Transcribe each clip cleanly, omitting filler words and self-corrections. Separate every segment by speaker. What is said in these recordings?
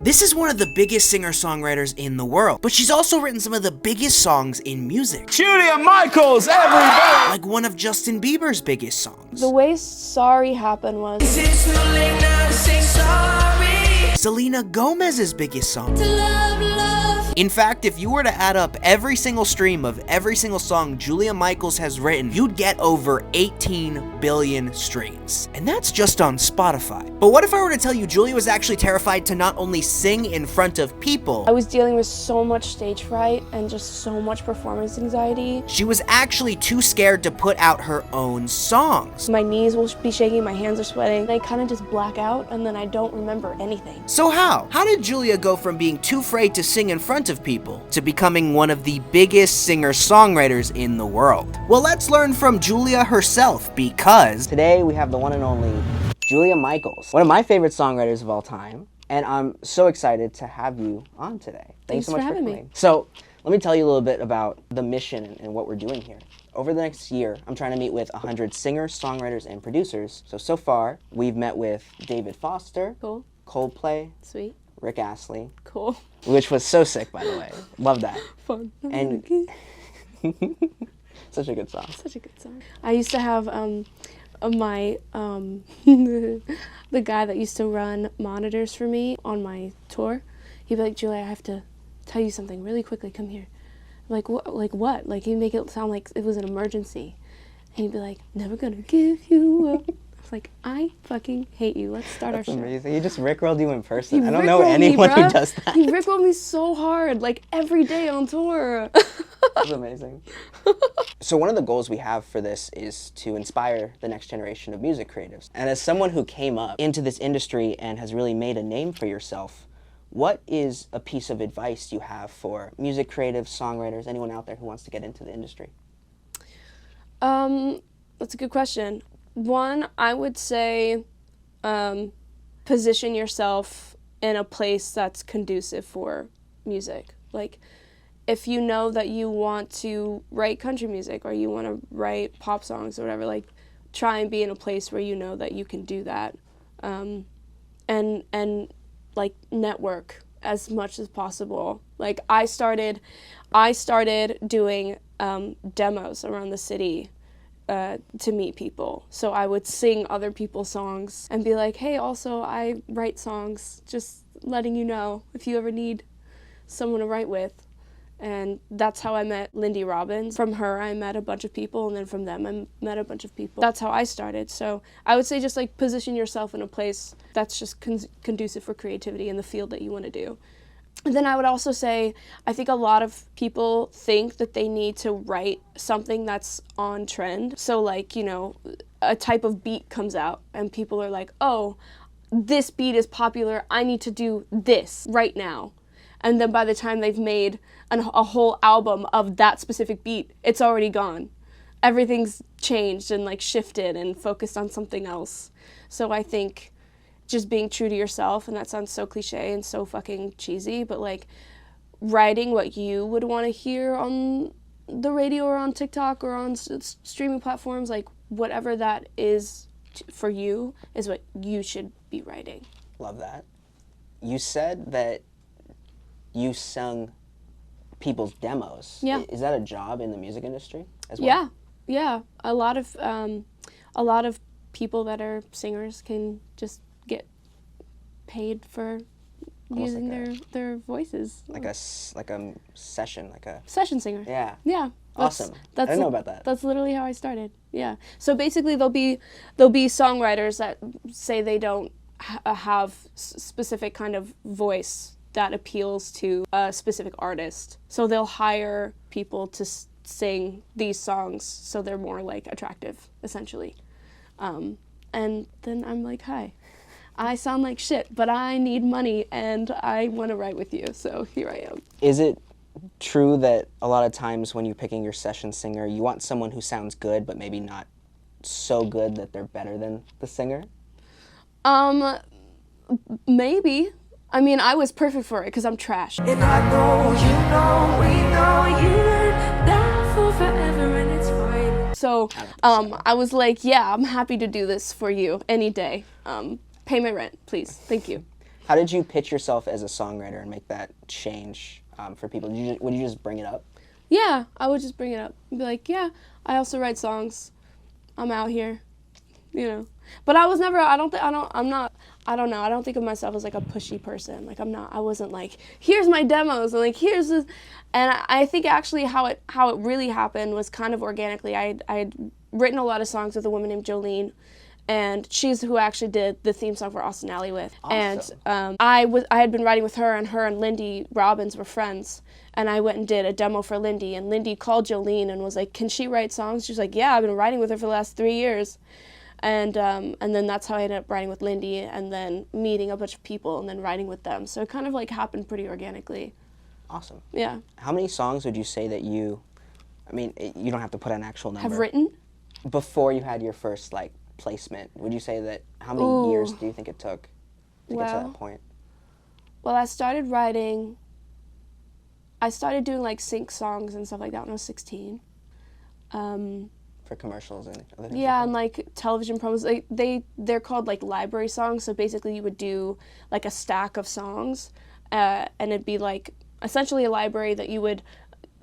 Speaker 1: This is one of the biggest singer-songwriters in the world, but she's also written some of the biggest songs in music.
Speaker 2: Julia Michaels, everybody!
Speaker 1: Like one of Justin Bieber's biggest songs.
Speaker 3: The way Sorry happened was...
Speaker 1: Is it too late now to say sorry? Selena Gomez's biggest song. In fact, if you were to add up every single stream of every single song Julia Michaels has written, you'd get over 18 billion streams. And that's just on Spotify. But what if I were to tell you Julia was actually terrified to not only sing in front of people,
Speaker 3: I was dealing with so much stage fright and just so much performance anxiety.
Speaker 1: She was actually too scared to put out her own songs.
Speaker 3: My knees will be shaking, my hands are sweating. I kind of just black out and then I don't remember anything.
Speaker 1: So how? How did Julia go from being too afraid to sing in front of people to becoming one of the biggest singer-songwriters in the world? Well, let's learn from Julia herself, because
Speaker 4: today we have the one and only Julia Michaels, one of my favorite songwriters of all time, and I'm so excited to have you on today.
Speaker 3: Thanks
Speaker 4: so much
Speaker 3: for having
Speaker 4: coming.
Speaker 3: me.
Speaker 4: So let me tell you a little bit about the mission and what we're doing here. Over the next year, I'm trying to meet with 100 singers, songwriters, and producers. So far, we've met with David Foster,
Speaker 3: Cool.
Speaker 4: Coldplay,
Speaker 3: Sweet.
Speaker 4: Rick Astley,
Speaker 3: Cool.
Speaker 4: which was so sick, by the way. Love that.
Speaker 3: Fun.
Speaker 4: And such a good song.
Speaker 3: Such a good song. I used to have my the guy that used to run monitors for me on my tour. He'd be like, Julia, I have to tell you something really quickly. Come here. I'm like, what? Like what? Like he'd make it sound like it was an emergency. And he'd be like, never gonna give you up. I was like, I fucking hate you. Let's start
Speaker 4: That's
Speaker 3: our show.
Speaker 4: amazing. He just rickrolled you in person.
Speaker 3: He
Speaker 4: I don't know
Speaker 3: rickrolled
Speaker 4: anyone
Speaker 3: me,
Speaker 4: who
Speaker 3: bruh.
Speaker 4: does that.
Speaker 3: He rickrolled me so hard, like every day on tour.
Speaker 4: That's amazing. So one of the goals we have for this is to inspire the next generation of music creatives. And as someone who came up into this industry and has really made a name for yourself, what is a piece of advice you have for music creatives, songwriters, anyone out there who wants to get into the industry?
Speaker 3: That's a good question. One, I would say position yourself in a place that's conducive for music. Like, if you know that you want to write country music or you want to write pop songs or whatever, like, try and be in a place where you know that you can do that. And like, network as much as possible. Like, I started doing demos around the city to meet people. So I would sing other people's songs and be like, hey, also I write songs, just letting you know if you ever need someone to write with. And that's how I met Lindy Robbins. From her, I met a bunch of people, and then from them, I met a bunch of people. That's how I started. So I would say just like position yourself in a place that's just conducive for creativity in the field that you want to do. And then I would also say, I think a lot of people think that they need to write something that's on trend. So like, you know, a type of beat comes out and people are like, oh, this beat is popular, I need to do this right now. And then by the time they've made a whole album of that specific beat, it's already gone. Everything's changed and like shifted and focused on something else. So I think just being true to yourself, and that sounds so cliche and so fucking cheesy, but like writing what you would want to hear on the radio or on TikTok or on streaming platforms, like whatever that is for you is what you should be writing.
Speaker 4: Love that. You said that you sung people's demos.
Speaker 3: Yeah.
Speaker 4: Is that a job in the music industry as well?
Speaker 3: Yeah. A lot of people that are singers can just get paid for
Speaker 4: Almost
Speaker 3: using
Speaker 4: like
Speaker 3: their voices.
Speaker 4: Like a session, like a...
Speaker 3: Session singer.
Speaker 4: Yeah.
Speaker 3: Yeah.
Speaker 4: Awesome. I didn't know about that.
Speaker 3: That's literally how I started. Yeah. So basically there'll be songwriters that say they don't have specific kind of voice that appeals to a specific artist. So they'll hire people to sing these songs so they're more like attractive, essentially. And then I'm like, hi, I sound like shit, but I need money and I want to write with you, so here I am.
Speaker 4: Is it true that a lot of times when you're picking your session singer, you want someone who sounds good but maybe not so good that they're better than the singer?
Speaker 3: Maybe. I mean, I was perfect for it because I'm trash.
Speaker 5: And I know, you know, we know you're down for forever and it's fine.
Speaker 3: So I was like, yeah, I'm happy to do this for you any day. Pay my rent, please. Thank you.
Speaker 4: How did you pitch yourself as a songwriter and make that change for people? Would you just bring it up?
Speaker 3: Yeah, I would just bring it up and be like, yeah, I also write songs. I'm out here, you know. But I was never, I don't know, I don't think of myself as like a pushy person. Like I wasn't like, here's my demos and like, here's this. And I think actually how it really happened was kind of organically. I had written a lot of songs with a woman named Jolene, and she's who I actually did the theme song for Austin Alley with.
Speaker 4: Awesome.
Speaker 3: And I had been writing with her and Lindy Robbins were friends. And I went and did a demo for Lindy, and Lindy called Jolene and was like, can she write songs? She was like, yeah, I've been writing with her for the last 3 years. And then that's how I ended up writing with Lindy, and then meeting a bunch of people and then writing with them. So it kind of like happened pretty organically.
Speaker 4: Awesome.
Speaker 3: Yeah.
Speaker 4: How many songs would you say that you don't have to put an actual number.
Speaker 3: Have written?
Speaker 4: Before you had your first like placement, would you say that, how many years do you think it took to get to that point?
Speaker 3: Well, I started doing like sync songs and stuff like that when I was 16.
Speaker 4: For commercials and other things.
Speaker 3: Yeah, and like television promos. They're called like library songs. So basically, you would do like a stack of songs, and it'd be like essentially a library that you would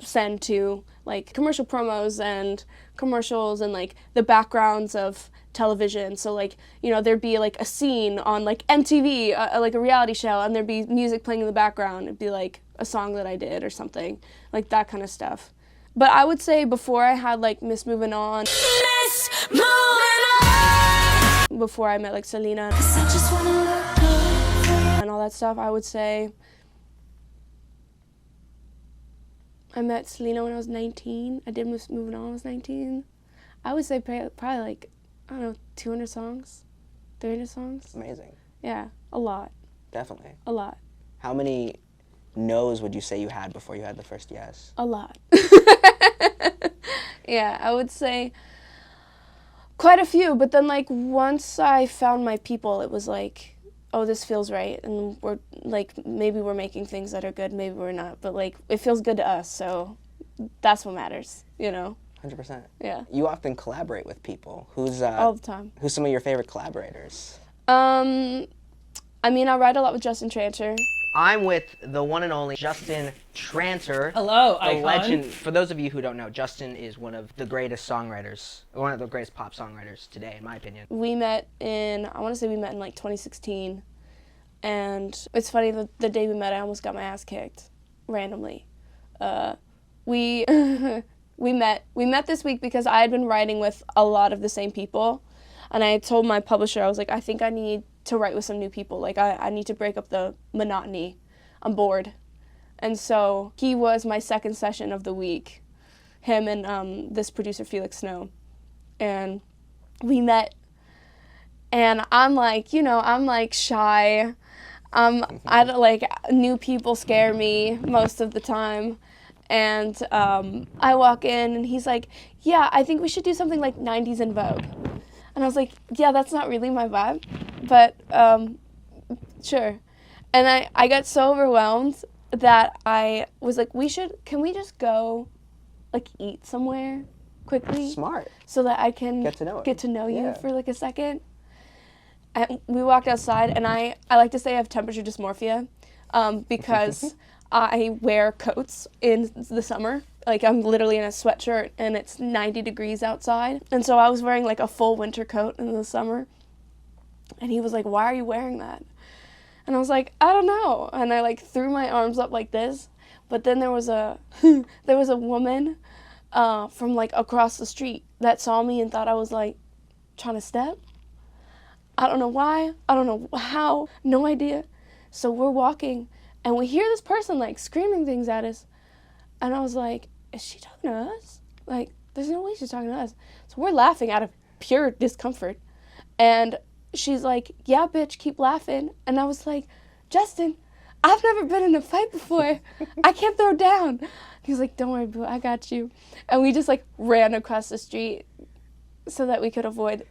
Speaker 3: send to like commercial promos and commercials and like the backgrounds of television. So like, you know, there'd be like a scene on like MTV, like a reality show, and there'd be music playing in the background. It'd be like a song that I did or something, like that kind of stuff. But I would say before I had like Miss Moving On, before I met like Selena and all that stuff, I would say I met Selena when I was 19. I did Miss Moving On when I was 19. I would say probably like, I don't know, 200 songs, 300 songs.
Speaker 4: Amazing.
Speaker 3: Yeah, a lot.
Speaker 4: Definitely.
Speaker 3: A lot.
Speaker 4: How many no's would you say you had before you had the first yes?
Speaker 3: A lot. Yeah, I would say quite a few, but then like once I found my people, it was like, oh, this feels right, and we're like, maybe we're making things that are good, maybe we're not, but like it feels good to us, so that's what matters, you know?
Speaker 4: 100%.
Speaker 3: Yeah.
Speaker 4: You often collaborate with people. Who's
Speaker 3: all the time.
Speaker 4: Who's some of your favorite collaborators?
Speaker 3: I mean, I write a lot with Justin Tranter.
Speaker 1: I'm with the one and only Justin Tranter.
Speaker 6: Hello,
Speaker 1: the
Speaker 6: icon.
Speaker 1: legend. For those of you who don't know, Justin is one of the greatest songwriters, one of the greatest pop songwriters today, in my opinion.
Speaker 3: We met in like 2016, and it's funny, the day we met, I almost got my ass kicked, randomly. We met this week because I had been writing with a lot of the same people, and I told my publisher, I was like, I think I need to write with some new people. Like, I need to break up the monotony. I'm bored. And so he was my second session of the week, him and this producer, Felix Snow. And we met, and I'm like, you know, I'm like shy. I don't, like, new people scare me most of the time. And I walk in, and he's like, yeah, I think we should do something like 90s in Vogue. And I was like, yeah, that's not really my vibe, but sure. And I got so overwhelmed that I was like, can we just go, like, eat somewhere quickly?
Speaker 4: Smart.
Speaker 3: So that I can
Speaker 4: get to know
Speaker 3: you
Speaker 4: Yeah.
Speaker 3: for, like, a second. And we walked outside, and I like to say I have temperature dysmorphia because I wear coats in the summer. Like, I'm literally in a sweatshirt, and it's 90 degrees outside. And so I was wearing, like, a full winter coat in the summer. And he was like, why are you wearing that? And I was like, I don't know. And I, like, threw my arms up like this. But then there was a woman from, like, across the street that saw me and thought I was, like, trying to step. I don't know why. I don't know how. No idea. So we're walking, and we hear this person, like, screaming things at us. And I was like, is she talking to us? Like, there's no way she's talking to us. So we're laughing out of pure discomfort. And she's like, yeah, bitch, keep laughing. And I was like, Justin, I've never been in a fight before. I can't throw down. He was like, don't worry, boo, I got you. And we just, like, ran across the street so that we could avoid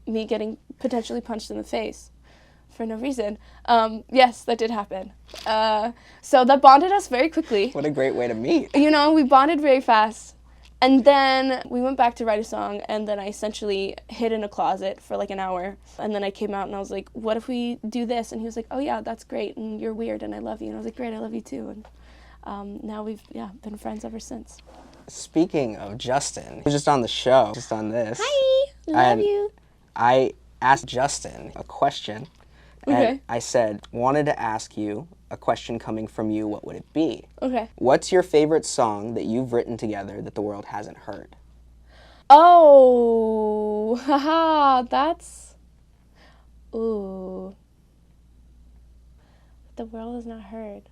Speaker 3: me getting potentially punched in the face for no reason. Yes, that did happen. So that bonded us very quickly.
Speaker 4: What a great way to meet.
Speaker 3: You know, we bonded very fast. And then we went back to write a song, and then I essentially hid in a closet for like an hour. And then I came out and I was like, what if we do this? And he was like, oh yeah, that's great, and you're weird, and I love you. And I was like, great, I love you too. And now we've, been friends ever since.
Speaker 4: Speaking of Justin, he was just on the show, just on this.
Speaker 3: Hi, love you.
Speaker 4: I asked Justin a question, and
Speaker 3: Okay.
Speaker 4: I said, wanted to ask you a question coming from you, what would it be?
Speaker 3: Okay.
Speaker 4: What's your favorite song that you've written together that the world hasn't heard?
Speaker 3: Oh, haha, that's, ooh. The world has not heard.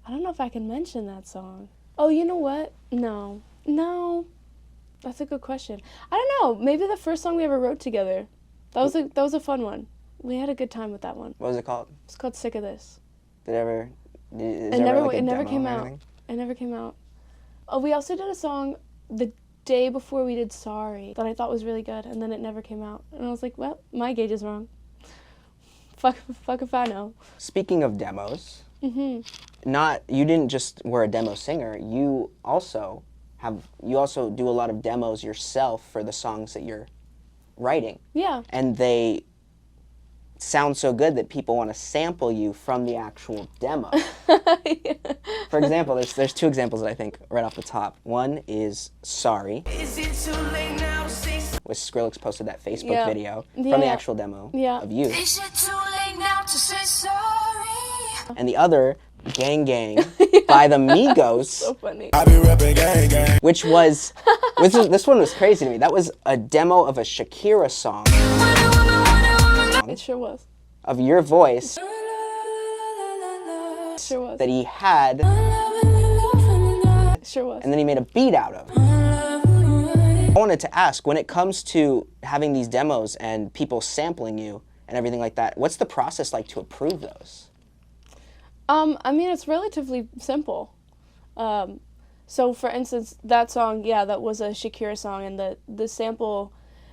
Speaker 3: I don't know if I can mention that song. Oh, you know what? No. That's a good question. I don't know. Maybe the first song we ever wrote together. That was a fun one. We had a good time with that one.
Speaker 4: What was it called?
Speaker 3: It's called Sick of This.
Speaker 4: Did it ever,
Speaker 3: It never came out. It never came out. Oh, we also did a song the day before we did Sorry that I thought was really good, and then it never came out. And I was like, well, my gauge is wrong. Fuck if I know.
Speaker 4: Speaking of demos, you didn't just were a demo singer. You also do a lot of demos yourself for the songs that you're writing.
Speaker 3: Yeah.
Speaker 4: And they sound so good that people want to sample you from the actual demo. For example, there's two examples that I think right off the top. One is Sorry.
Speaker 5: Is it too late now to say sorry?
Speaker 4: With Skrillex posted that Facebook
Speaker 3: Yeah.
Speaker 4: video from the
Speaker 3: Yeah.
Speaker 4: actual demo
Speaker 3: Yeah.
Speaker 4: of you.
Speaker 5: Is it too late now to say sorry?
Speaker 4: And the other, Gang Gang by the Migos,
Speaker 3: So funny.
Speaker 4: which was, this one was crazy to me. That was a demo of a Shakira song
Speaker 3: It sure was.
Speaker 4: of your voice
Speaker 3: It sure was.
Speaker 4: that he had,
Speaker 3: It sure was.
Speaker 4: and then he made a beat out of. I wanted to ask, when it comes to having these demos and people sampling you and everything like that, what's the process like to approve those?
Speaker 3: I mean, it's relatively simple. So, for instance, that song, that was a Shakira song, and the sample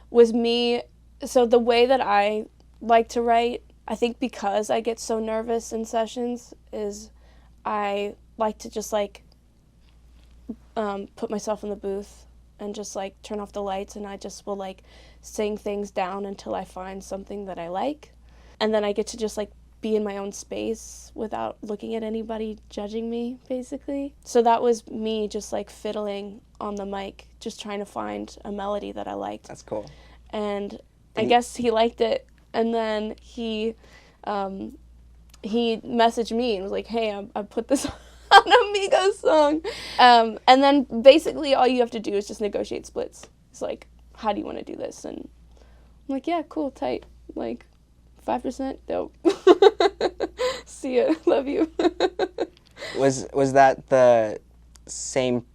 Speaker 3: was me. So the way that I like to write, I think because I get so nervous in sessions, is I like to just put myself in the booth and just turn off the lights, and I just will sing things down until I find something that I like, and then I get to just be in my own space without looking at anybody judging me, basically. So that was me just fiddling on the mic, just trying to find a melody that I liked.
Speaker 4: That's cool.
Speaker 3: And I guess he liked it, and then he messaged me and was like, hey, I put this on a Migos song. And then basically all you have to do is just negotiate splits. It's like, how do you want to do this? And I'm like, yeah, cool, tight. 5%, dope. See ya, love you.
Speaker 4: Was that the same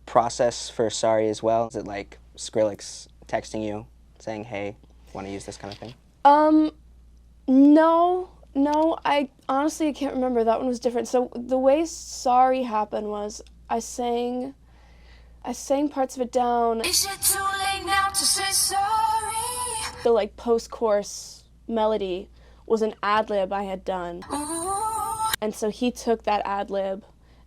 Speaker 4: process for Sorry as well? Is it like Skrillex texting you saying, hey, want to use this kind of thing?
Speaker 3: No, I honestly can't remember. That one was different. So the way Sorry happened was I sang parts of it down.
Speaker 5: Is it too late now to say sorry?
Speaker 3: The post-chorus melody was an ad-lib I had done.
Speaker 5: Ooh.
Speaker 3: And so he took that ad-lib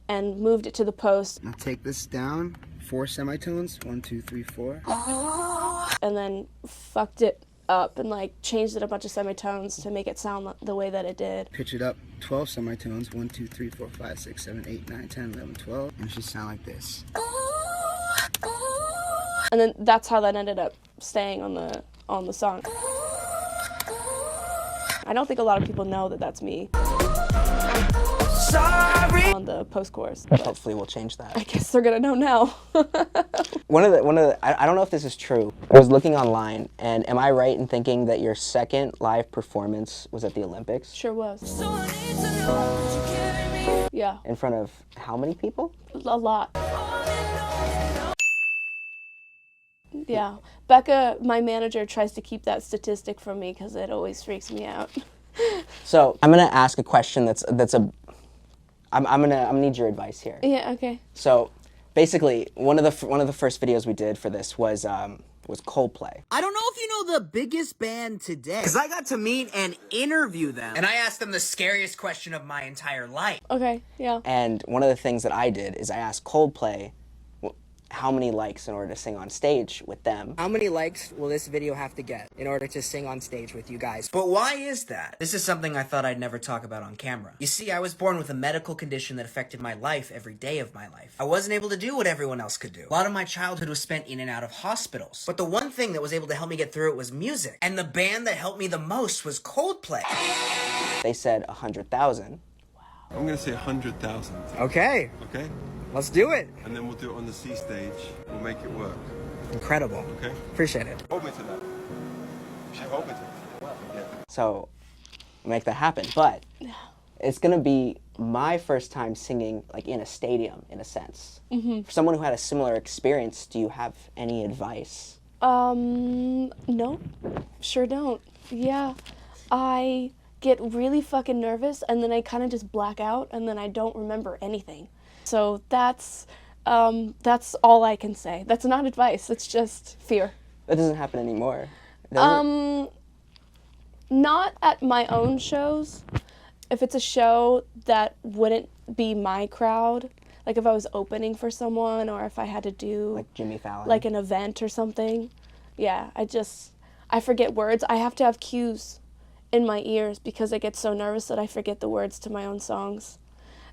Speaker 3: and moved it to the post.
Speaker 6: Now take this down, 4 semitones, 1, 2, 3, 4.
Speaker 5: Ooh.
Speaker 3: And then fucked it up and changed it a bunch of semitones to make it sound the way that it did.
Speaker 6: Pitch it up, 12 semitones, 1, 2, 3, 4, 5, 6, 7, 8, 9, 10, 11, 12. And it should sound like this.
Speaker 5: Ooh. Ooh.
Speaker 3: And then that's how that ended up staying on the song. I don't think a lot of people know that that's me. Sorry. On the post-chorus.
Speaker 4: Hopefully we'll change that.
Speaker 3: I guess they're gonna know now.
Speaker 4: One of the I don't know if this is true. I was looking online, and am I right in thinking that your second live performance was at the Olympics?
Speaker 3: Sure was.
Speaker 5: So I need to know, would you carry me?
Speaker 3: Yeah,
Speaker 4: In front of how many people?
Speaker 3: a lot. Yeah, Becca, my manager, tries to keep that statistic from me because it always freaks me out.
Speaker 4: So I'm gonna ask a question I'm gonna need your advice here.
Speaker 3: Yeah, okay.
Speaker 4: So basically, one of the first videos we did for this was Coldplay.
Speaker 1: I don't know if you know the biggest band today, because I got to meet and interview them, and I asked them the scariest question of my entire life.
Speaker 3: Okay, yeah.
Speaker 4: And one of the things that I did is I asked Coldplay, how many likes in order to sing on stage with them.
Speaker 1: How many likes will this video have to get in order to sing on stage with you guys? But why is that? This is something I thought I'd never talk about on camera. You see, I was born with a medical condition that affected my life every day of my life. I wasn't able to do what everyone else could do. A lot of my childhood was spent in and out of hospitals. But the one thing that was able to help me get through it was music. And the band that helped me the most was Coldplay.
Speaker 4: They said 100,000.
Speaker 7: I'm gonna say 100,000.
Speaker 1: Okay,
Speaker 7: Okay?
Speaker 1: let's do it.
Speaker 7: And then we'll do it on the C stage. We'll make it work.
Speaker 1: Incredible.
Speaker 7: Okay?
Speaker 1: Appreciate it.
Speaker 7: Hold me to that. You should hold me to that. Yeah.
Speaker 4: So, make that happen. But it's gonna be my first time singing like in a stadium, in a sense. For someone who had a similar experience, do you have any advice?
Speaker 3: No, sure don't. Yeah, I get really fucking nervous and then I kind of just black out and then I don't remember anything. So that's all I can say. That's not advice, it's just fear.
Speaker 4: That doesn't happen anymore. Does it?
Speaker 3: Not at my own shows. If it's a show that wouldn't be my crowd, like if I was opening for someone or if I had to do
Speaker 4: Like Jimmy Fallon?
Speaker 3: like an event or something, yeah, I forget words. I have to have cues in my ears because I get so nervous that I forget the words to my own songs.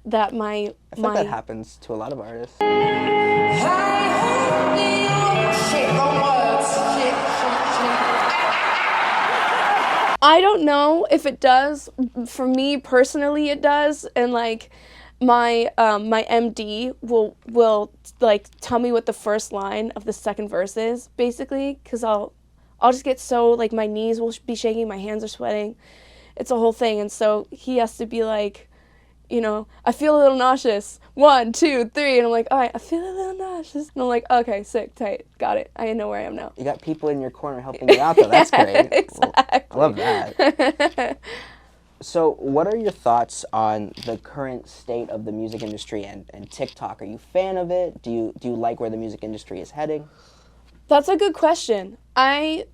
Speaker 3: That
Speaker 4: I think that happens to a lot of artists.
Speaker 3: I don't know if it does. For me personally, it does, and like my my MD will like tell me what the first line of the second verse is, basically, because I'll just get so like my knees will be shaking, my hands are sweating. It's a whole thing, and so he has to be like, you know, I feel a little nauseous. 1, 2, 3, and I'm like, all right, I feel a little nauseous, and I'm like, okay, sick, tight, got it. I know where I am now.
Speaker 4: You got people in your corner helping you out, though. That's great.
Speaker 3: Exactly.
Speaker 4: I love that. So, what are your thoughts on the current state of the music industry and TikTok? Are you a fan of it? Do you like where the music industry is heading?
Speaker 3: That's a good question. I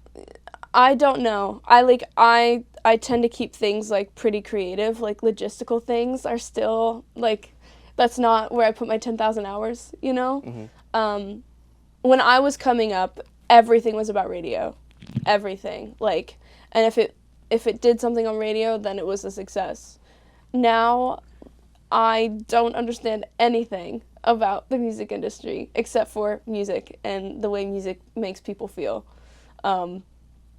Speaker 3: don't know. I tend to keep things like pretty creative, like logistical things are still like, that's not where I put my 10,000 hours, you know? Mm-hmm. When I was coming up, everything was about radio. Everything. Like, and if it did something on radio, then it was a success. Now, I don't understand anything about the music industry except for music and the way music makes people feel.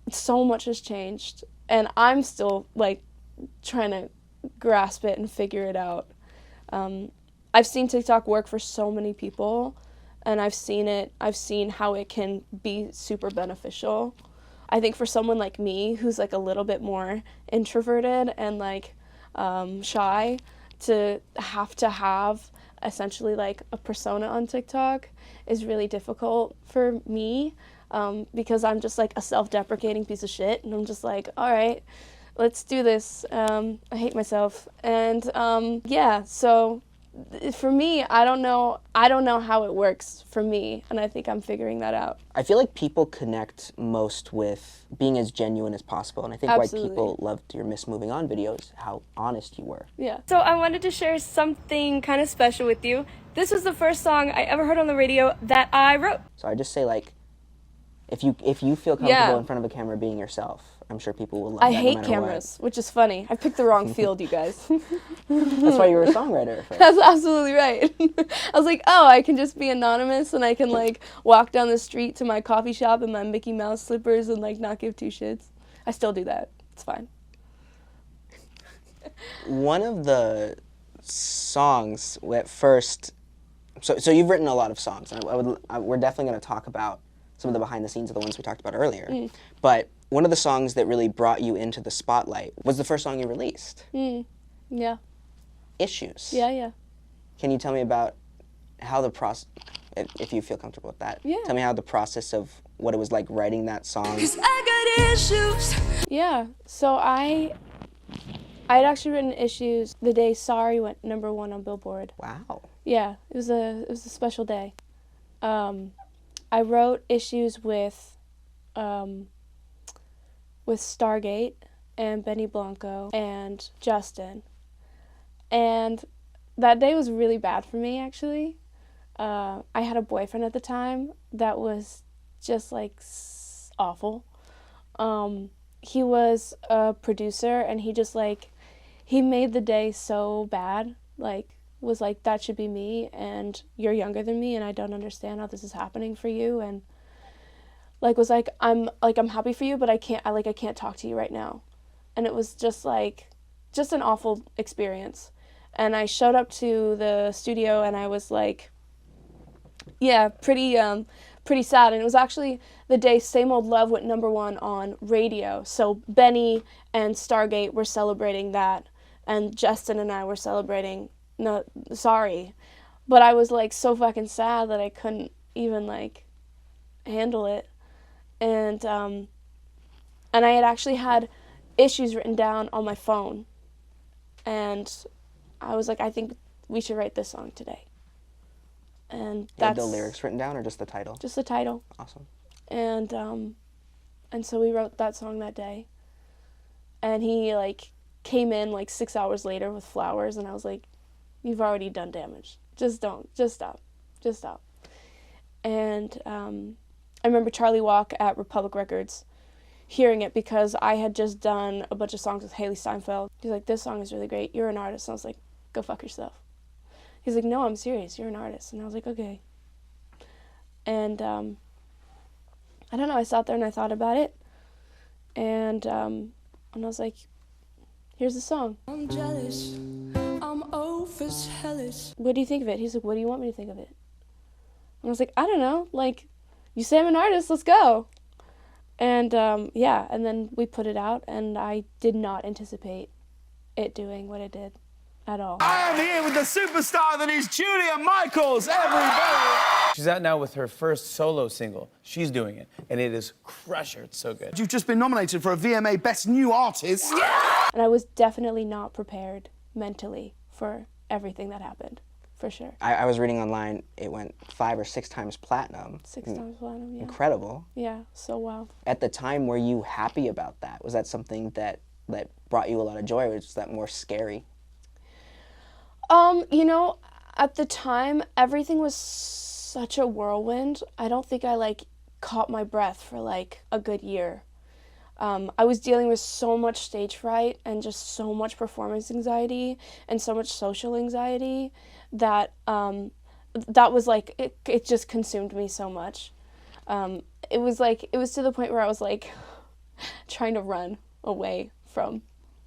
Speaker 3: So much has changed, and I'm still like trying to grasp it and figure it out. I've seen TikTok work for so many people, and I've seen how it can be super beneficial. I think for someone like me who's like a little bit more introverted and like shy, to have essentially like a persona on TikTok is really difficult for me, because I'm just like a self-deprecating piece of shit, and I'm just like, all right, let's do this. I hate myself, and yeah. So for me, I don't know how it works for me, and I think I'm figuring that out.
Speaker 4: I feel like people connect most with being as genuine as possible, and I think
Speaker 3: Absolutely.
Speaker 4: why people loved your Miss Moving On videos, how honest you were.
Speaker 3: Yeah. So I wanted to share something kind of special with you. This was the first song I ever heard on the radio that I wrote.
Speaker 4: So I just say, like, if you feel comfortable in front of a camera being yourself, I'm sure people will love that
Speaker 3: I
Speaker 4: no
Speaker 3: hate
Speaker 4: matter
Speaker 3: cameras, which is funny. I picked the wrong field, you guys.
Speaker 4: what. That's why you were a songwriter at first.
Speaker 3: That's absolutely right. I was like, oh, I can just be anonymous and I can like walk down the street to my coffee shop in my Mickey Mouse slippers and like not give two shits. I still do that. It's fine.
Speaker 4: One of the songs at first, so you've written a lot of songs, and we're definitely going to talk about some of the behind the scenes of the ones we talked about earlier. But one of the songs that really brought you into the spotlight was the first song you released.
Speaker 3: Yeah.
Speaker 4: Issues.
Speaker 3: Yeah.
Speaker 4: Can you tell me about how the process, if you feel comfortable with that?
Speaker 3: Yeah.
Speaker 4: Tell me how the process of what it was like writing that song.
Speaker 5: 'Cause I got issues.
Speaker 3: Yeah. So I'd actually written Issues the day Sorry went #1 on Billboard.
Speaker 4: Wow.
Speaker 3: Yeah, it was a special day. I wrote Issues with Stargate and Benny Blanco and Justin, and that day was really bad for me actually. I had a boyfriend at the time that was just like awful. He was a producer, and he just like, he made the day so bad, like was like, that should be me, and you're younger than me, and I don't understand how this is happening for you, and like was like, I'm happy for you, but I can't talk to you right now. And it was just like, just an awful experience. And I showed up to the studio, and I was like, yeah, pretty sad. And it was actually the day Same Old Love went #1 on radio. So Benny and Stargate were celebrating that, and Justin and I were celebrating No Sorry. But I was like so fucking sad that I couldn't even like handle it. And I had actually had issues written down on my phone. And I was like, I think we should write this song today. And that's
Speaker 4: the lyrics written down, or just the title?
Speaker 3: Just the title.
Speaker 4: Awesome.
Speaker 3: And so we wrote that song that day. And he like came in like 6 hours later with flowers, and I was like, you've already done damage. Just stop. And I remember Charlie Walk at Republic Records hearing it, because I had just done a bunch of songs with Haley Steinfeld. He's like, this song is really great. You're an artist. And I was like, go fuck yourself. He's like, no, I'm serious. You're an artist. And I was like, okay. And I don't know. I sat there and I thought about it. And I was like, here's the song.
Speaker 5: I'm jealous. I'm overzealous.
Speaker 3: What do you think of it? He's like, what do you want me to think of it? And I was like, I don't know. Like, you say I'm an artist. Let's go. And yeah, and then we put it out, and I did not anticipate it doing what it did at all.
Speaker 2: I am here with the superstar that is Julia Michaels, everybody! She's out now with her first solo single. She's doing it, and it is crusher. It's so good. You've just been nominated for a VMA Best New Artist. Yeah!
Speaker 3: And I was definitely not prepared mentally for everything that happened, for sure.
Speaker 4: I was reading online, it went 5 or 6 times platinum.
Speaker 3: 6 times platinum, yeah.
Speaker 4: Incredible.
Speaker 3: Yeah, so wow.
Speaker 4: At the time, were you happy about that? Was that something that brought you a lot of joy, or was that more scary?
Speaker 3: You know, at the time, everything was such a whirlwind. I don't think I, like, caught my breath for, like, a good year. I was dealing with so much stage fright and just so much performance anxiety and so much social anxiety that that was, like, it just consumed me so much. It was to the point where I was, like, trying to run away from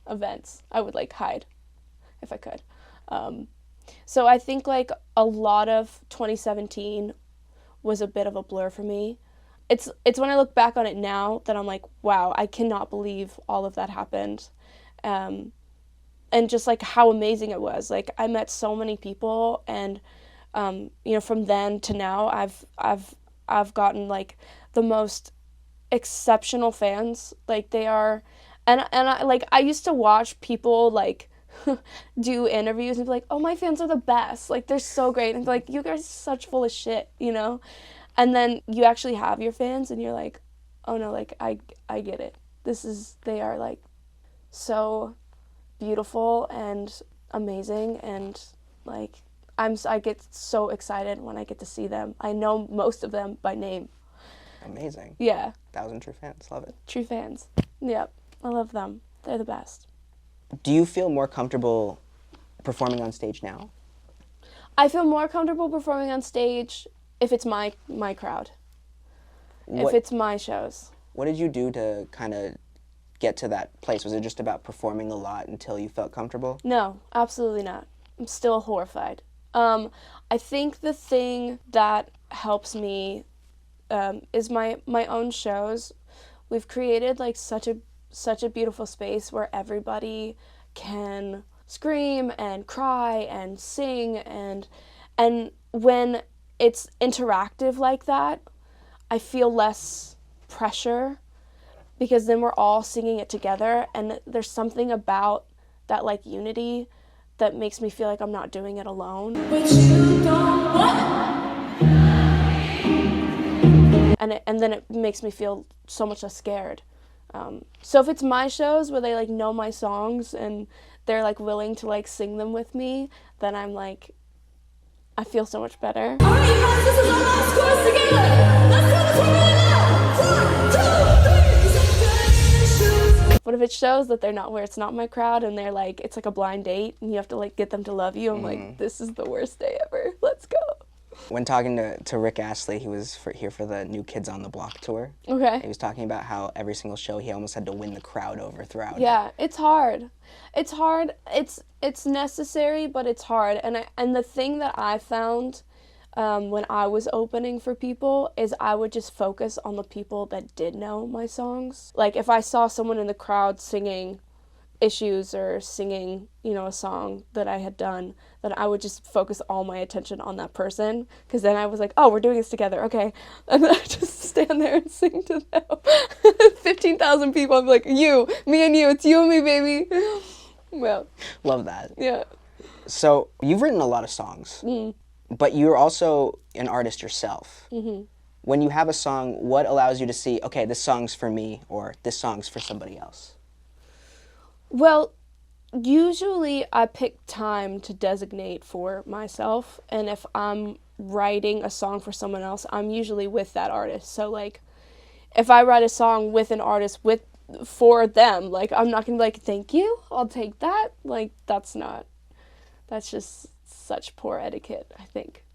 Speaker 3: events. I would, like, hide if I could. So I think like a lot of 2017 was a bit of a blur for me. It's when I look back on it now that I'm like, wow, I cannot believe all of that happened. And just like how amazing it was. Like I met so many people, and you know, from then to now I've gotten like the most exceptional fans. Like they are, and I used to watch people like do interviews and be like, oh, my fans are the best, like they're so great, and be like, you guys are such full of shit, you know. And then you actually have your fans and you're like, oh no, like I get it, they are like so beautiful and amazing, and like I get so excited when I get to see them. I know most of them by name.
Speaker 4: Amazing.
Speaker 3: Yeah.
Speaker 4: 1,000 true fans, love it.
Speaker 3: True fans. Yep, I love them, they're the best.
Speaker 4: Do you feel more comfortable performing on stage now?
Speaker 3: I feel more comfortable performing on stage if it's my crowd. If it's my shows.
Speaker 4: What did you do to kind of get to that place? Was it just about performing a lot until you felt comfortable?
Speaker 3: No, absolutely not. I'm still horrified. I think the thing that helps me is my own shows. We've created like such a beautiful space where everybody can scream and cry and sing, and when it's interactive like that, I feel less pressure, because then we're all singing it together, and there's something about that like unity that makes me feel like I'm not doing it alone.
Speaker 5: But you don't want.
Speaker 3: And then it makes me feel so much less scared. So if it's my shows where they like know my songs and they're like willing to like sing them with me, then I'm I feel so much better.
Speaker 5: All right, you guys, this is our last chorus together. Let's do this one right now. 1, 2, 3.
Speaker 3: What if it shows that they're not, where it's not my crowd and they're like, it's like a blind date and you have to like get them to love you? I'm like, this is the worst day ever. Let's go.
Speaker 4: When talking to Rick Astley, he was here for the New Kids on the Block tour.
Speaker 3: Okay.
Speaker 4: He was talking about how every single show he almost had to win the crowd over throughout.
Speaker 3: Yeah, it's hard. It's hard. It's necessary, but it's hard. And the thing that I found when I was opening for people is I would just focus on the people that did know my songs. Like if I saw someone in the crowd singing Issues or singing, you know, a song that I had done, then I would just focus all my attention on that person, because then I was like, oh, we're doing this together, okay. And then I just stand there and sing to them. 15,000 people, I'm like, you, me and you, it's you and me, baby. Well.
Speaker 4: Love that.
Speaker 3: Yeah.
Speaker 4: So you've written a lot of songs, but you're also an artist yourself. When you have a song, what allows you to see, okay, this song's for me, or this song's for somebody else?
Speaker 3: Well, usually I pick time to designate for myself, and if I'm writing a song for someone else, I'm usually with that artist. So like, if I write a song with an artist for them, like I'm not gonna be like, thank you, I'll take that. Like that's just such poor etiquette, I think.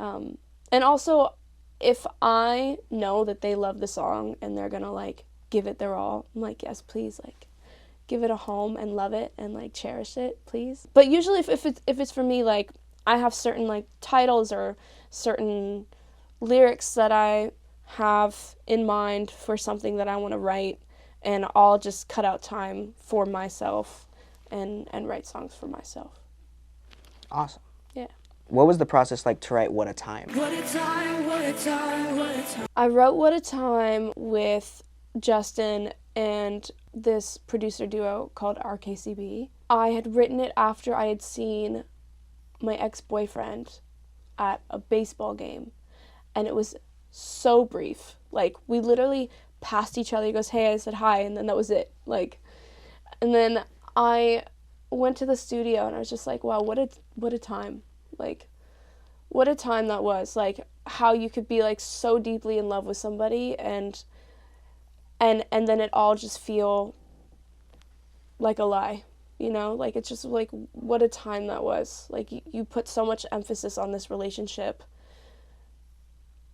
Speaker 3: And also, if I know that they love the song and they're gonna like give it their all, I'm like, yes, please, like, give it a home and love it and like cherish it, please. But usually if it's for me, like I have certain like titles or certain lyrics that I have in mind for something that I want to write, and I'll just cut out time for myself and write songs for myself.
Speaker 4: Awesome.
Speaker 3: Yeah.
Speaker 4: What was the process like to write What a Time?
Speaker 5: What a time, what a time, what a time.
Speaker 3: I wrote What a Time with Justin and this producer duo called RKCB. I had written it after I had seen my ex-boyfriend at a baseball game, and it was so brief. Like, we literally passed each other. He goes, hey, I said hi, and then that was it. Like, and then I went to the studio and I was just like, wow, what a time. Like, what a time that was. Like, how you could be like so deeply in love with somebody and then it all just feel like a lie, you know? Like, it's just like, what a time that was. Like, you put so much emphasis on this relationship,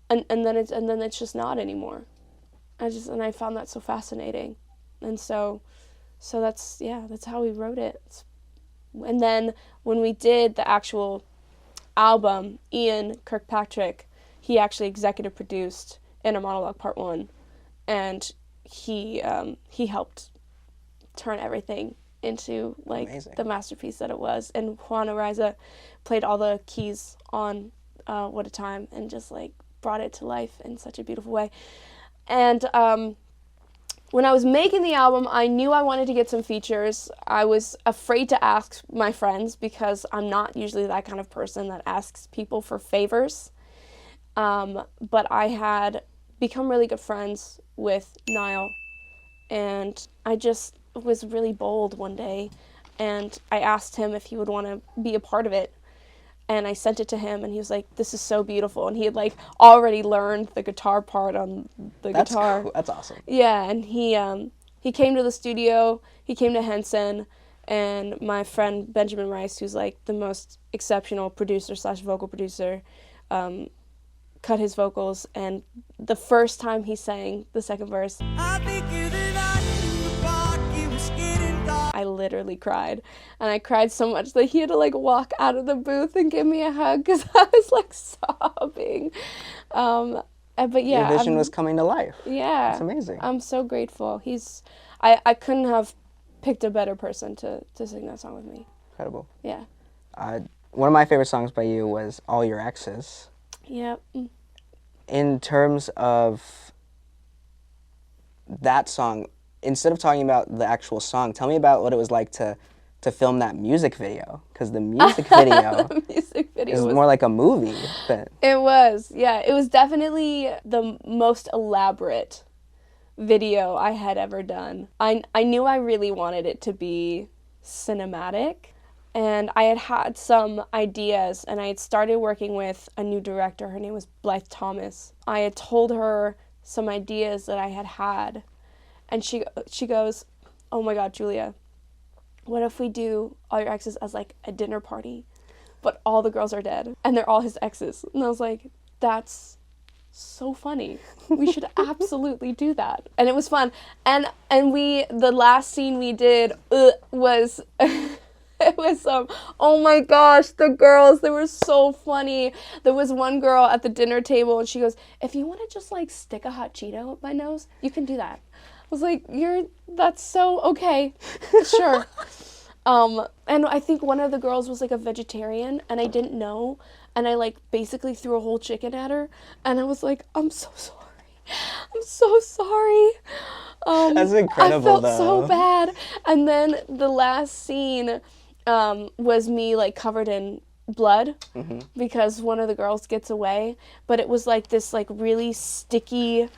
Speaker 3: and then it's just not anymore. I found that so fascinating. And so that's how we wrote it. And then when we did the actual album, Ian Kirkpatrick, he actually executive produced Inner Monologue Part 1, and he helped turn everything into like
Speaker 4: Amazing.
Speaker 3: The masterpiece that it was. And Juan Ariza played all the keys on What a Time and just like brought it to life in such a beautiful way. And when I was making the album, I knew I wanted to get some features. I was afraid to ask my friends because I'm not usually that kind of person that asks people for favors. But I had become really good friends with Niall, and I just was really bold one day, and I asked him if he would want to be a part of it, and I sent it to him, and he was like, this is so beautiful, and he had like already learned the guitar part on the guitar.
Speaker 4: Cool. That's awesome.
Speaker 3: Yeah, and he came to the studio, he came to Henson, and my friend Benjamin Rice, who's like the most exceptional producer / vocal producer, cut his vocals, and the first time he sang the second verse, I literally cried, and I cried so much that he had to like walk out of the booth and give me a hug because I was like sobbing. But yeah,
Speaker 4: your vision was coming to life.
Speaker 3: Yeah,
Speaker 4: it's amazing.
Speaker 3: I'm so grateful. I couldn't have picked a better person to sing that song with me.
Speaker 4: Incredible.
Speaker 3: Yeah.
Speaker 4: One of my favorite songs by you was All Your Exes.
Speaker 3: Yep.
Speaker 4: In terms of that song, instead of talking about the actual song, tell me about what it was like to film that music video, because the music video, is more like a movie.
Speaker 3: It was, yeah. It was definitely the most elaborate video I had ever done. I knew I really wanted it to be cinematic, and I had some ideas, and I had started working with a new director. Her name was Blythe Thomas. I had told her some ideas that I had, and she goes, "Oh my God, Julia, what if we do All Your Exes as like a dinner party, but all the girls are dead and they're all his exes?" And I was like, "That's so funny. We should absolutely do that." And it was fun. And the last scene we did was it was oh my gosh, the girls, they were so funny. There was one girl at the dinner table, and she goes, "If you want to just like stick a hot Cheeto up my nose, you can do that." I was like, that's so okay. Sure. And I think one of the girls was like a vegetarian, and I didn't know, and I like basically threw a whole chicken at her, and I was like, "I'm so sorry. I'm so sorry."
Speaker 4: That's incredible,
Speaker 3: I felt
Speaker 4: though.
Speaker 3: so bad. And then the last scene was me like covered in blood because one of the girls gets away, but it was like this like really sticky,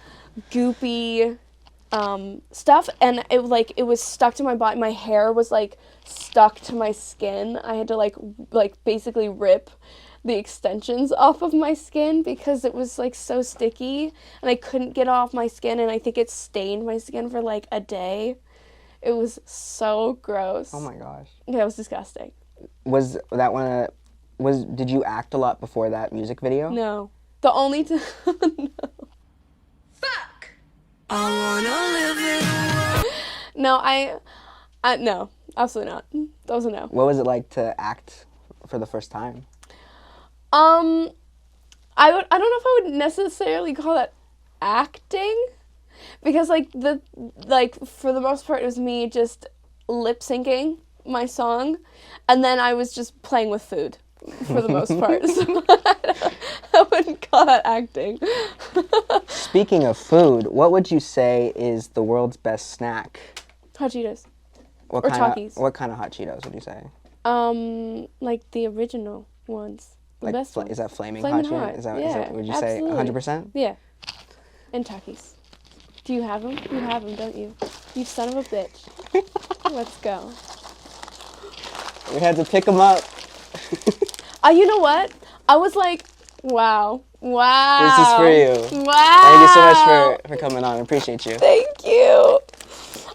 Speaker 3: goopy stuff, and it was stuck to my body. My hair was like stuck to my skin. I had to like basically rip the extensions off of my skin because it was like so sticky, and I couldn't get off my skin, and I think it stained my skin for like a day. It was so gross.
Speaker 4: Oh my gosh.
Speaker 3: Yeah, it was disgusting.
Speaker 4: Was that one did you act a lot before that music video?
Speaker 3: No. The only time no. No, no, absolutely not. That was a no.
Speaker 4: What was it like to act for the first time?
Speaker 3: I don't know if I would necessarily call that acting, because for the most part it was me just lip syncing my song, and then I was just playing with food for the most part. So I wouldn't call that acting.
Speaker 4: Speaking of food, what would you say is the world's best snack?
Speaker 3: Hot Cheetos.
Speaker 4: What
Speaker 3: Or
Speaker 4: kind
Speaker 3: Takis.
Speaker 4: What kind of hot Cheetos would you say?
Speaker 3: Like the original ones. The
Speaker 4: Like
Speaker 3: best ones.
Speaker 4: is that flaming
Speaker 3: Flamin'
Speaker 4: hot
Speaker 3: hot.
Speaker 4: Cheetos? Is that
Speaker 3: Yeah,
Speaker 4: would you
Speaker 3: absolutely.
Speaker 4: say 100%?
Speaker 3: Yeah. And Takis. Do you have them? You have them, don't you? You son of a bitch. Let's go.
Speaker 4: We had to pick them up.
Speaker 3: You know what? I was like, wow.
Speaker 4: This is for you.
Speaker 3: Wow.
Speaker 4: Thank you so much for coming on. I appreciate you.
Speaker 3: Thank you.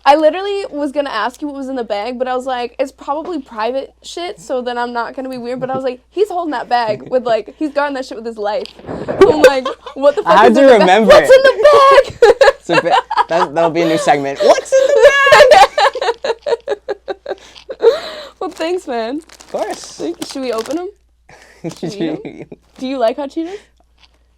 Speaker 3: I literally was going to ask you what was in the bag, but I was like, it's probably private shit, so then I'm not going to be weird. But I was like, he's holding that bag with like, he's guarding that shit with his life. I'm like, what the fuck
Speaker 4: I had
Speaker 3: is
Speaker 4: to
Speaker 3: in the
Speaker 4: remember
Speaker 3: bag? What's in the bag?
Speaker 4: That'll be a new segment. What's in the bag?
Speaker 3: Well, thanks, man.
Speaker 4: Of course.
Speaker 3: Should we open them?
Speaker 4: I've
Speaker 3: Do you like hot Cheetos?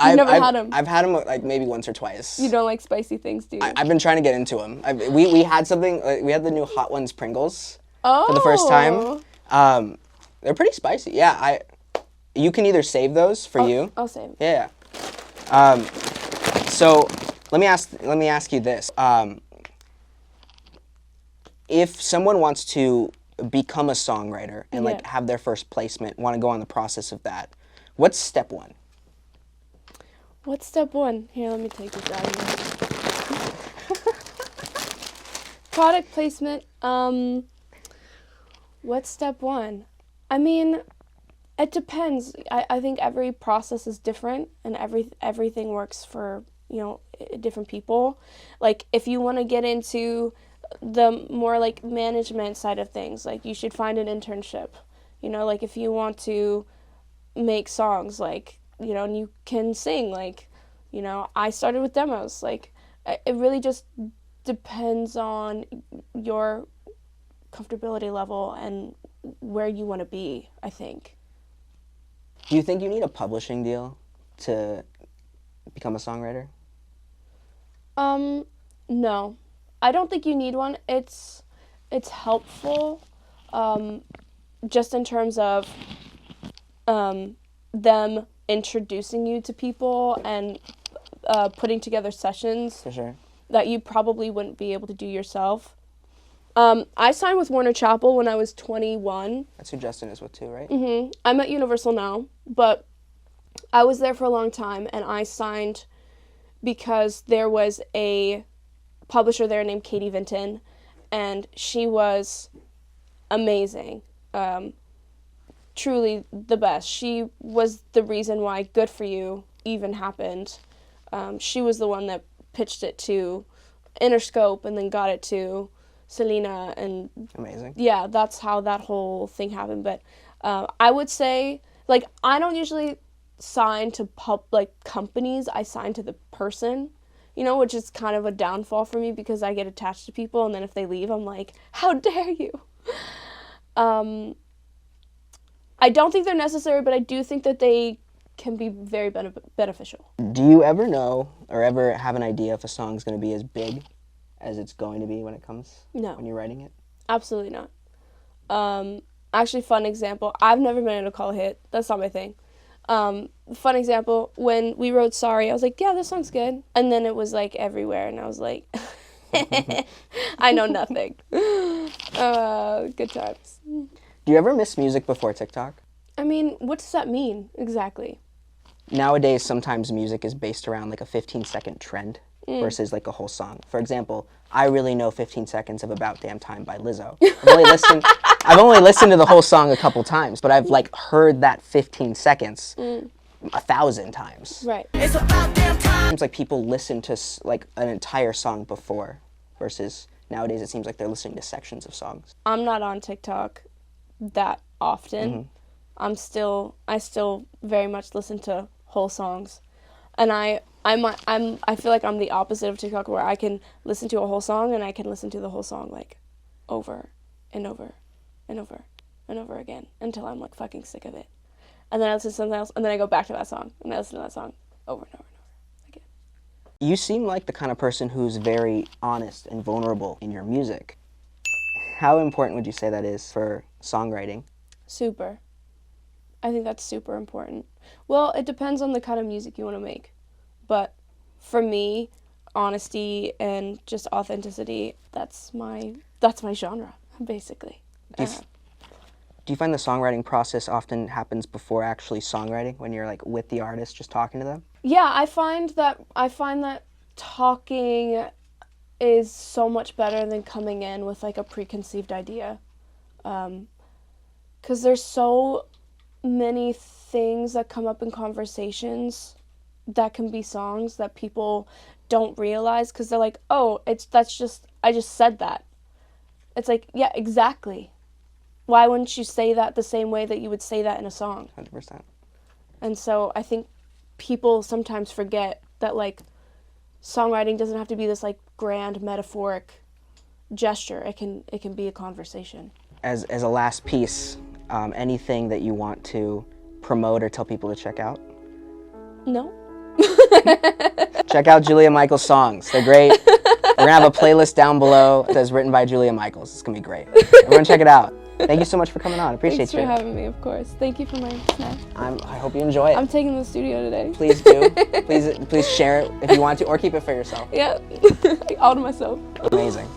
Speaker 3: Never had 'em.
Speaker 4: I've had them like maybe once or twice.
Speaker 3: You don't like spicy things, do you?
Speaker 4: I've been trying to get into them. We had something. We had the new Hot Ones Pringles for the first time. They're pretty spicy. Yeah, you can either save those for you.
Speaker 3: I'll save.
Speaker 4: Yeah. So let me ask you this. If someone wants to become a songwriter and like have their first placement, want to go on the process of that, what's step one?
Speaker 3: What's step one? Here, let me take this out of here. Product placement. What's step one? I mean, it depends. I think every process is different, and everything works for, different people. Like, if you want to get into the more like management side of things, like you should find an internship. Like if you want to make songs, like, and you can sing, like, I started with demos. Like, it really just depends on your comfortability level and where you want to be, I think.
Speaker 4: Do you think you need a publishing deal to become a songwriter?
Speaker 3: No. I don't think you need one. It's helpful, just in terms of them introducing you to people and putting together sessions
Speaker 4: For sure.
Speaker 3: that you probably wouldn't be able to do yourself. I signed with Warner Chappell when I was 21.
Speaker 4: That's who Justin is with too, right?
Speaker 3: Mm-hmm. I'm at Universal now, but I was there for a long time, and I signed because there was a publisher there named Katie Vinton, and she was amazing. truly the best. She was the reason why Good For You even happened. She was the one that pitched it to Interscope and then got it to Selena, and
Speaker 4: Amazing.
Speaker 3: yeah, that's how that whole thing happened. But I would say, like, I don't usually sign to companies. I sign to the person, you know, which is kind of a downfall for me because I get attached to people, and then if they leave, I'm like, how dare you? I don't think they're necessary, but I do think that they can be very beneficial.
Speaker 4: Do you ever know or ever have an idea if a song's going to be as big as it's going to be when it comes?
Speaker 3: No.
Speaker 4: When you're writing it?
Speaker 3: Absolutely not. Actually, fun example. I've never been able to call a hit. That's not my thing. Fun example, when we wrote Sorry, I was like, yeah, this song's good. And then it was like everywhere, and I was like, I know nothing. Good times.
Speaker 4: Do you ever miss music before TikTok?
Speaker 3: I mean, what does that mean exactly?
Speaker 4: Nowadays, sometimes music is based around like a 15-second trend versus like a whole song. For example, I really know 15 Seconds of About Damn Time by Lizzo. I've only listened to the whole song a couple times, but I've like heard that 15 seconds 1,000 times.
Speaker 3: Right.
Speaker 4: It's about damn time. Seems like people listen to like an entire song before versus nowadays it seems like they're listening to sections of songs.
Speaker 3: I'm not on TikTok that often. I still very much listen to whole songs, and I feel like I'm the opposite of TikTok, where I can listen to a whole song and I can listen to the whole song like over and over and over and over again until I'm like fucking sick of it, and then I listen to something else, and then I go back to that song and I listen to that song over and over and over again.
Speaker 4: You seem like the kind of person who's very honest and vulnerable in your music. How important would you say that is for songwriting?
Speaker 3: Super. I think that's super important. Well, it depends on the kind of music you want to make. But for me, honesty and just authenticity, that's my genre, basically.
Speaker 4: Do you find the songwriting process often happens before actually songwriting, when you're like with the artist just talking to them?
Speaker 3: Yeah, I find that talking is so much better than coming in with like a preconceived idea. 'Cause there's so many things that come up in conversations that can be songs that people don't realize, because they're like, oh, I just said that. It's like, yeah, exactly. Why wouldn't you say that the same way that you would say that in a song?
Speaker 4: 100%.
Speaker 3: And so I think people sometimes forget that like songwriting doesn't have to be this like grand metaphoric gesture. It can be a conversation.
Speaker 4: As a last piece, anything that you want to promote or tell people to check out?
Speaker 3: No.
Speaker 4: Check out Julia Michaels' songs. They're great. We're gonna have a playlist down below that's written by Julia Michaels. It's gonna be great. Everyone check it out. Thank you so much for coming on. Appreciate you.
Speaker 3: Thanks for having me, of course. Thank you for my snack.
Speaker 4: I hope you enjoy it.
Speaker 3: I'm taking the studio today.
Speaker 4: Please do. Please share it if you want to, or keep it for yourself.
Speaker 3: Yeah. All to myself.
Speaker 4: Amazing.